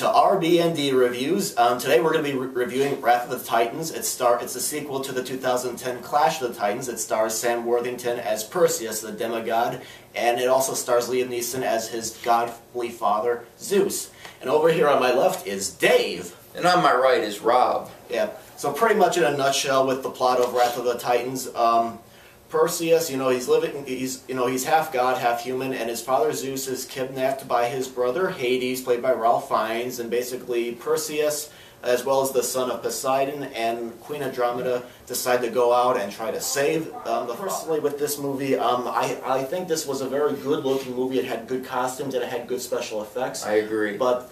to RB&D Reviews. Today we're going to be reviewing Wrath of the Titans. It's a sequel to the 2010 Clash of the Titans. It stars Sam Worthington as Perseus, the demigod, and it also stars Liam Neeson as his godly father, Zeus. And over here on my left is Dave. And on my right is Rob. Yeah, so pretty much in a nutshell with the plot of Wrath of the Titans, Perseus, he's half god, half human, and his father Zeus is kidnapped by his brother Hades, played by Ralph Fiennes, and basically Perseus, as well as the son of Poseidon and Queen Andromeda, decide to go out and try to save. Personally, with this movie, I think this was a very good-looking movie. It had good costumes and it had good special effects. I agree. But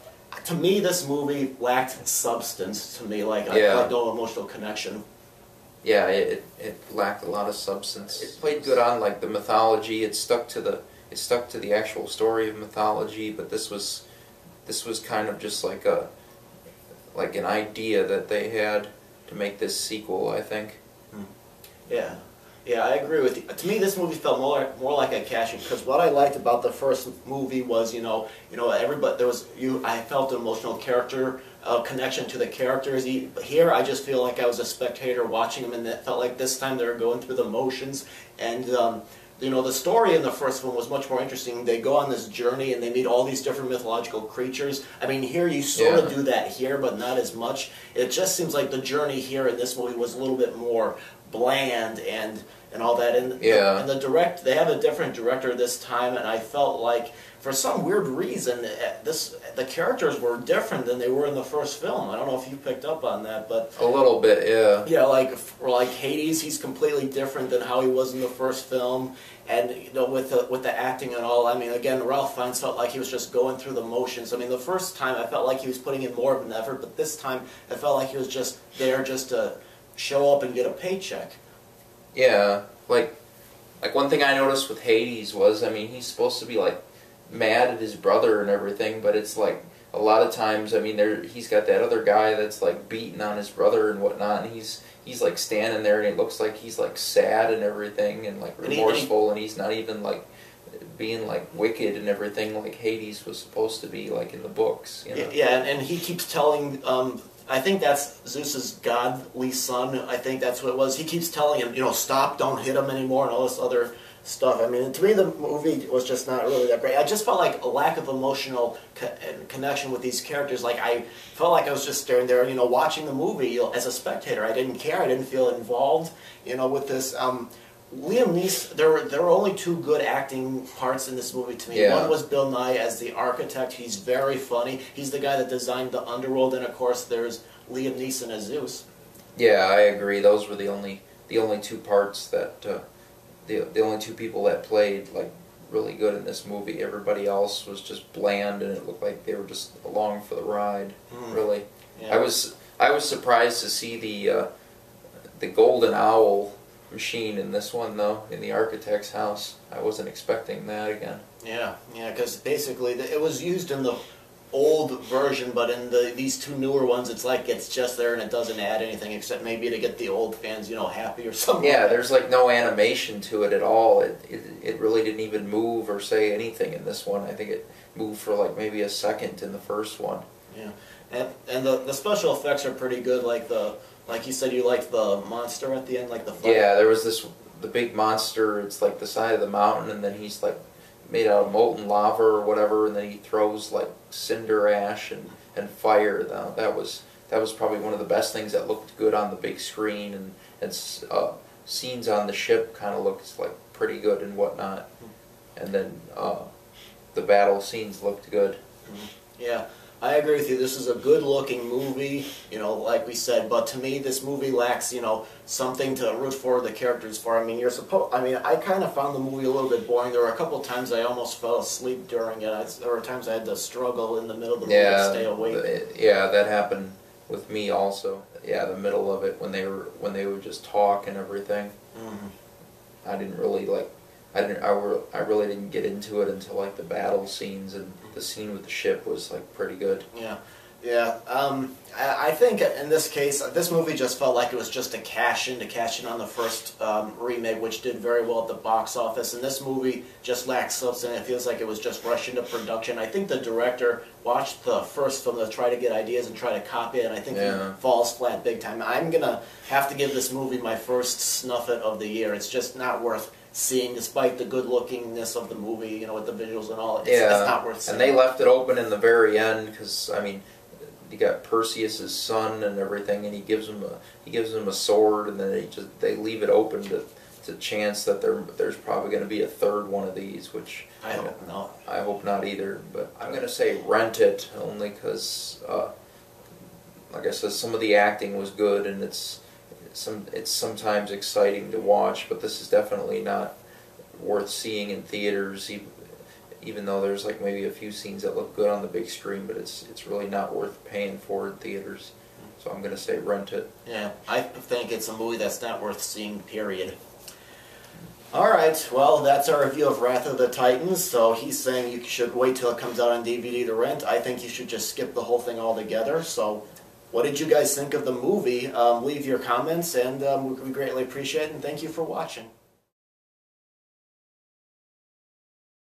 to me, this movie lacked substance. To me, like no emotional connection. Yeah, it lacked a lot of substance. It played good on like the mythology. It stuck to the actual story of mythology. But this was kind of just like an idea that they had to make this sequel, I think. Yeah. Yeah, I agree with you. To me, this movie felt more like a cash-in, because what I liked about the first movie was, I felt an emotional character connection to the characters. Here, I just feel like I was a spectator watching them, and it felt like this time they were going through the motions. And the story in the first one was much more interesting. They go on this journey and they meet all these different mythological creatures. I mean, here you sort of do that here, but not as much. It just seems like the journey here in this movie was a little bit more bland and all that. And they have a different director this time, and I felt like for some weird reason the characters were different than they were in the first film. I don't know if you picked up on that, but a little bit, yeah. Yeah, like Hades, he's completely different than how he was in the first film, and with the acting and all. I mean, again, Ralph Fiennes felt like he was just going through the motions. I mean, the first time I felt like he was putting in more of an effort, but this time I felt like he was just there just to show up and get a paycheck. Yeah, like one thing I noticed with Hades was, I mean, he's supposed to be like mad at his brother and everything, but it's like a lot of times, I mean, he's got that other guy that's like beating on his brother and whatnot, and he's like standing there and it looks like he's like sad and everything and like remorseful, and he's not even like being like wicked and everything like Hades was supposed to be like in the books. Yeah, and he keeps telling. I think that's Zeus's godly son. I think that's what it was. He keeps telling him, stop, don't hit him anymore, and all this other stuff. I mean, to me, the movie was just not really that great. I just felt like a lack of emotional connection with these characters. Like, I felt like I was just staring there, watching the movie as a spectator. I didn't care. I didn't feel involved, with this. Liam Neeson, there were only two good acting parts in this movie to me. Yeah. One was Bill Nye as the architect. He's very funny. He's the guy that designed the underworld, and of course there's Liam Neeson as Zeus. Yeah, I agree. Those were the only two parts that the only two people that played like really good in this movie. Everybody else was just bland, and it looked like they were just along for the ride. Really, yeah. I was surprised to see the golden owl machine in this one, though, in the architect's house. I wasn't expecting that again. Yeah, because basically it was used in the old version, but in these two newer ones, it's like it's just there and it doesn't add anything except maybe to get the old fans, happy or something. Yeah, like there's like no animation to it at all. It really didn't even move or say anything in this one. I think it moved for like maybe a second in the first one. Yeah, and the special effects are pretty good. Like you said, you liked the monster at the end, like the fight. Yeah, there was the big monster. It's like the side of the mountain, and then he's like made out of molten lava or whatever, and then he throws like cinder ash and fire. That was probably one of the best things that looked good on the big screen, and scenes on the ship kind of looked like pretty good and whatnot, and then the battle scenes looked good. Yeah. I agree with you. This is a good-looking movie, like we said. But to me, this movie lacks, something to root for the characters for. I mean, I kind of found the movie a little bit boring. There were a couple times I almost fell asleep during it. There were times I had to struggle in the middle of the movie to stay awake. Yeah, that happened with me also. Yeah, the middle of it when they would just talk and everything. I didn't really like. I really didn't get into it until like the battle scenes, and the scene with the ship was like pretty good. Yeah, Yeah, I think in this case, this movie just felt like it was just a cash in on the first remake, which did very well at the box office. And this movie just lacks substance. It feels like it was just rushed into production. I think the director watched the first film to try to get ideas and try to copy it, and I think he falls flat big time. I'm going to have to give this movie my first snuff it of the year. It's just not worth seeing, despite the good-lookingness of the movie, you know, with the visuals and all. It's not worth seeing. And they left it open in the very end because, I mean, you got Perseus's son and everything, and he gives him a sword, and then they leave it open to chance that there's probably going to be a third one of these, which I hope not. I hope not either. But I'm going to say rent it only because, like I said, some of the acting was good, and it's sometimes exciting to watch, but this is definitely not worth seeing in theaters. Even though there's like maybe a few scenes that look good on the big screen, but it's really not worth paying for in theaters. So I'm going to say rent it. Yeah, I think it's a movie that's not worth seeing, period. Alright, well, that's our review of Wrath of the Titans. So he's saying you should wait till it comes out on DVD to rent. I think you should just skip the whole thing altogether. So what did you guys think of the movie? Leave your comments, and we greatly appreciate it, and thank you for watching.